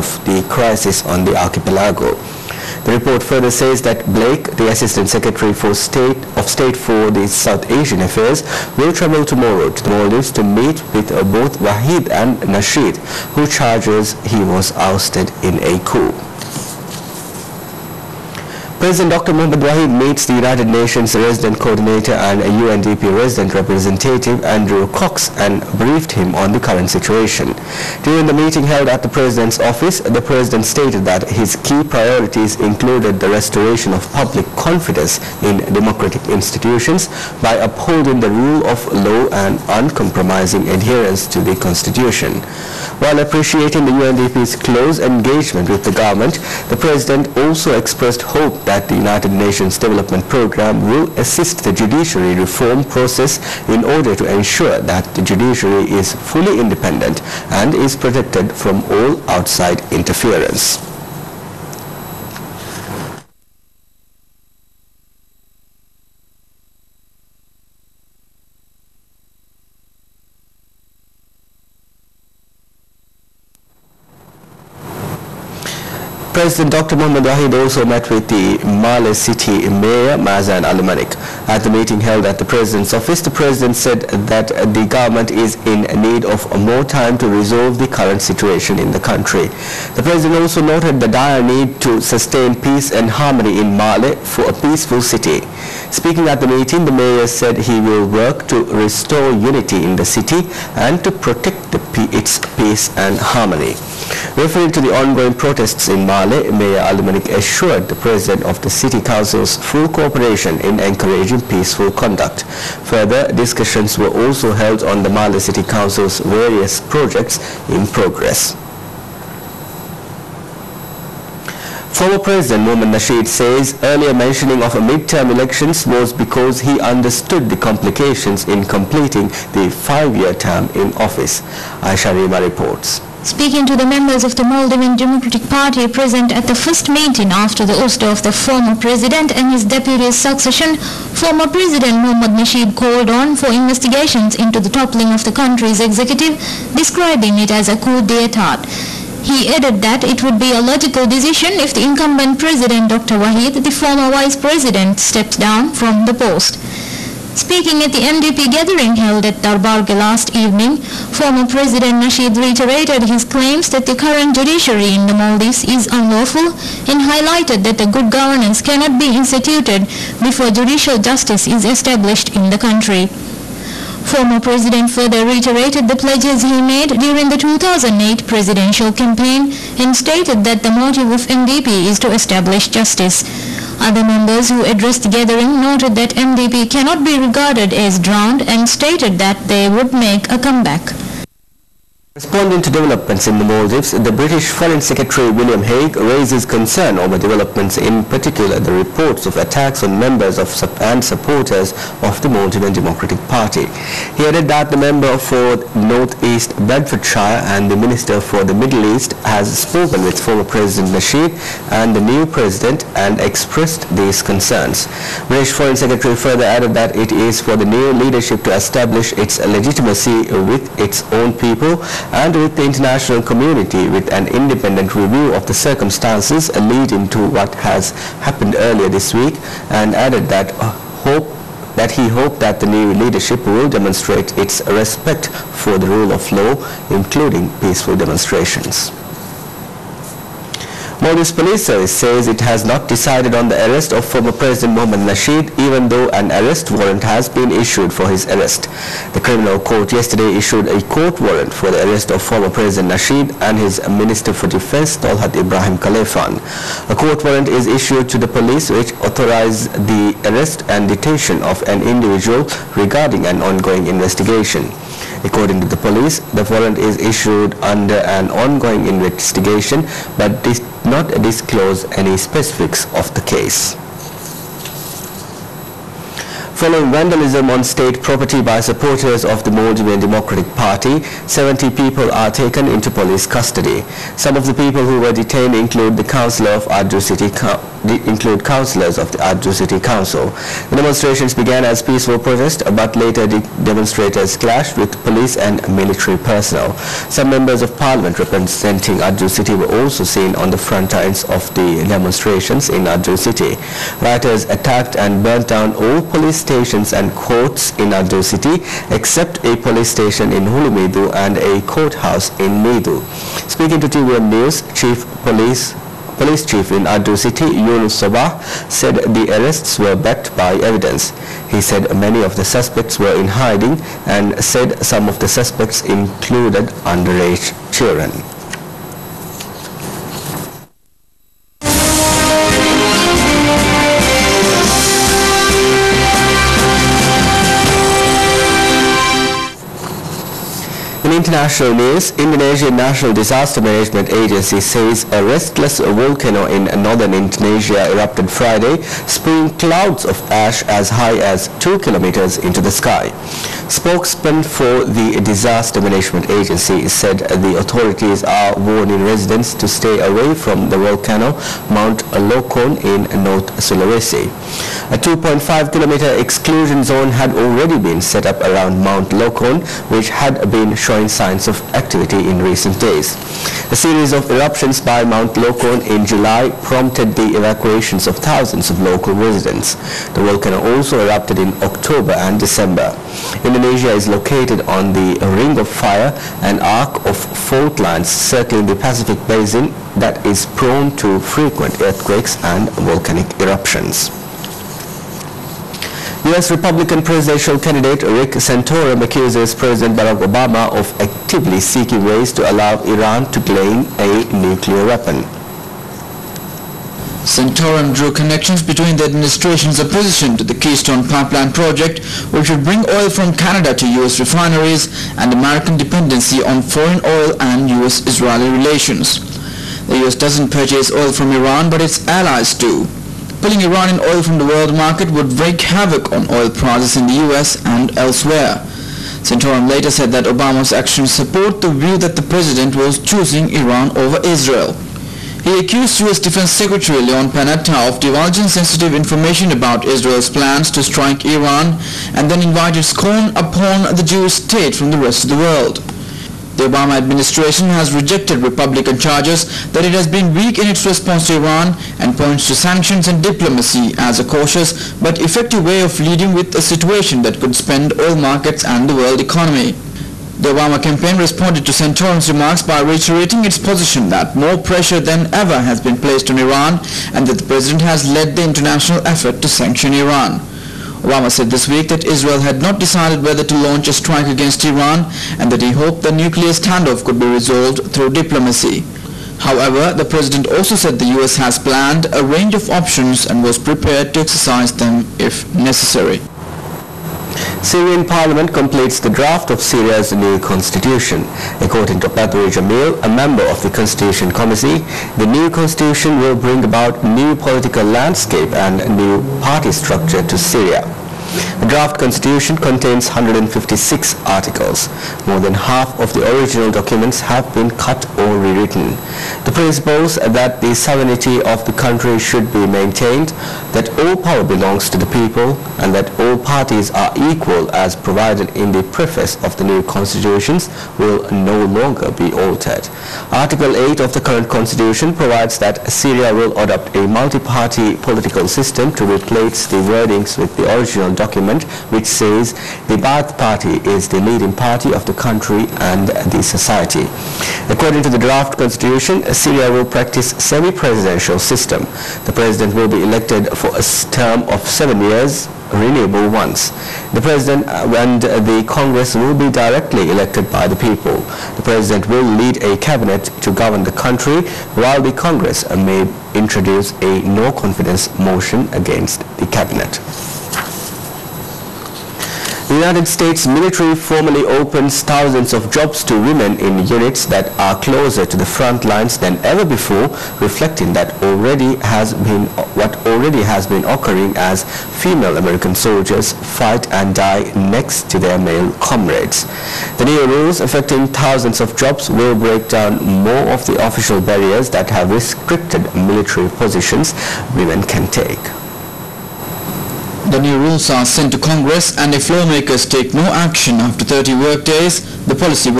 of the crisis on the archipelago. The report further says that Blake, the Assistant Secretary of State for the South Asian Affairs, will travel tomorrow to the Maldives to meet with both Wahid and Nasheed, who charges he was ousted in a coup. President Dr. Mohammad Wahid meets the United Nations Resident Coordinator and UNDP Resident Representative Andrew Cox and briefed him on the current situation. During the meeting held at the President's office, the President stated that his key priorities included the restoration of public confidence in democratic institutions by upholding the rule of law and uncompromising adherence to the Constitution. While appreciating the UNDP's close engagement with the government, the President also expressed hope that the United Nations Development Programme will assist the judiciary reform process in order to ensure that the judiciary is fully independent and is protected from all outside interference. President Dr. Mohammad Wahid also met with the Malé City Mayor Mazan Al-Malik. At the meeting held at the President's office, the President said that the government is in need of more time to resolve the current situation in the country. The President also noted the dire need to sustain peace and harmony in Malé for a peaceful city. Speaking at the meeting, the Mayor said he will work to restore unity in the city and to protect its peace and harmony. Referring to the ongoing protests in Malé, Mayor Al-Malik assured the President of the City Council's full cooperation in encouraging peaceful conduct. Further discussions were also held on the Malé City Council's various projects in progress. Former President Mohammad Nasheed says earlier mentioning of a midterm elections was because he understood the complications in completing the 5-year term in office. Aisha Rima reports. Speaking to the members of the Maldivian Democratic Party present at the first meeting after the ouster of the former president and his deputy's succession, former President Mohammad Nasheed called on for investigations into the toppling of the country's executive, describing it as a coup d'etat. He added that it would be a logical decision if the incumbent President Dr. Wahid, the former Vice President, steps down from the post. Speaking at the MDP gathering held at Darbarge last evening, former President Nasheed reiterated his claims that the current judiciary in the Maldives is unlawful and highlighted that the good governance cannot be instituted before judicial justice is established in the country. Former President further reiterated the pledges he made during the 2008 presidential campaign and stated that the motive of MDP is to establish justice. Other members who addressed the gathering noted that MDP cannot be regarded as drowned and stated that they would make a comeback. Responding to developments in the Maldives, the British Foreign Secretary William Hague raises concern over developments, in particular the reports of attacks on members of and supporters of the Maldivian Democratic Party. He added that the member for North East Bedfordshire and the Minister for the Middle East has spoken with former President Nasheed and the new President and expressed these concerns. British Foreign Secretary further added that it is for the new leadership to establish its legitimacy with its own people and with the international community with an independent review of the circumstances leading to what has happened earlier this week, and added that he hoped that the new leadership will demonstrate its respect for the rule of law, including peaceful demonstrations. Maldives Police Service says it has not decided on the arrest of former President Mohammad Nasheed, even though an arrest warrant has been issued for his arrest. The criminal court yesterday issued a court warrant for the arrest of former President Nasheed and his Minister for Defense Talhat Ibrahim Khalifan. A court warrant is issued to the police which authorizes the arrest and detention of an individual regarding an ongoing investigation. According to the police, the warrant is issued under an ongoing investigation but did not disclose any specifics of the case. Following vandalism on state property by supporters of the Maldivian Democratic Party, 70 people are taken into police custody. Some of the people who were detained include councillors of the Adju City Council. The demonstrations began as peaceful protest, but later the demonstrators clashed with police and military personnel. Some members of parliament representing Adju City were also seen on the front lines of the demonstrations in Adju City. Rioters attacked and burnt down all police stations and courts in Adju City, except a police station in Hulumidu and a courthouse in Midu. Speaking to TVM News, Police Chief in Adju City, Yunus Sabah, said the arrests were backed by evidence. He said many of the suspects were in hiding and said some of the suspects included underage children. In international news, Indonesian National Disaster Management Agency says a restless volcano in northern Indonesia erupted Friday, spewing clouds of ash as high as 2 kilometers into the sky. Spokesman for the Disaster Management Agency said the authorities are warning residents to stay away from the volcano Mount Lokon in North Sulawesi. A 2.5-kilometer exclusion zone had already been set up around Mount Lokon, which had been showing signs of activity in recent days. A series of eruptions by Mount Lokon in July prompted the evacuations of thousands of local residents. The volcano also erupted in October and December. Indonesia is located on the Ring of Fire, an arc of fault lines circling the Pacific Basin that is prone to frequent earthquakes and volcanic eruptions. U.S. Republican presidential candidate Rick Santorum accuses President Barack Obama of actively seeking ways to allow Iran to gain a nuclear weapon. Santorum drew connections between the administration's opposition to the Keystone Pipeline project, which would bring oil from Canada to U.S. refineries, and American dependency on foreign oil and U.S.-Israeli relations. The U.S. doesn't purchase oil from Iran, but its allies do. Pulling Iranian oil from the world market would wreak havoc on oil prices in the US and elsewhere. Santorum later said that Obama's actions support the view that the president was choosing Iran over Israel. He accused US Defense Secretary Leon Panetta of divulging sensitive information about Israel's plans to strike Iran and then invited scorn upon the Jewish state from the rest of the world. The Obama administration has rejected Republican charges that it has been weak in its response to Iran and points to sanctions and diplomacy as a cautious but effective way of leading with a situation that could spend oil markets and the world economy. The Obama campaign responded to Santorum's remarks by reiterating its position that more pressure than ever has been placed on Iran and that the president has led the international effort to sanction Iran. Obama said this week that Israel had not decided whether to launch a strike against Iran and that he hoped the nuclear standoff could be resolved through diplomacy. However, the president also said the US has planned a range of options and was prepared to exercise them if necessary. Syrian parliament completes the draft of Syria's new constitution. According to Badri Jamil, a member of the Constitution Committee, the new constitution will bring about new political landscape and new party structure to Syria. The draft constitution contains 156 articles. More than half of the original documents have been cut or rewritten. The principles that the sovereignty of the country should be maintained, that all power belongs to the people, and that all parties are equal as provided in the preface of the new constitutions will no longer be altered. Article 8 of the current constitution provides that Syria will adopt a multi-party political system to replace the wordings with the original document, which says the Ba'ath Party is the leading party of the country and the society. According to the draft constitution, Syria will practice semi-presidential system. The president will be elected for a term of 7 years, renewable once. The president and the Congress will be directly elected by the people. The president will lead a cabinet to govern the country, while the Congress may introduce a no-confidence motion against the cabinet. The United States military formally opens thousands of jobs to women in units that are closer to the front lines than ever before, reflecting what already has been occurring as female American soldiers fight and die next to their male comrades. The new rules affecting thousands of jobs will break down more of the official barriers that have restricted military positions women can take. The new rules are sent to Congress, and if lawmakers take no action after 30 work days, the policy will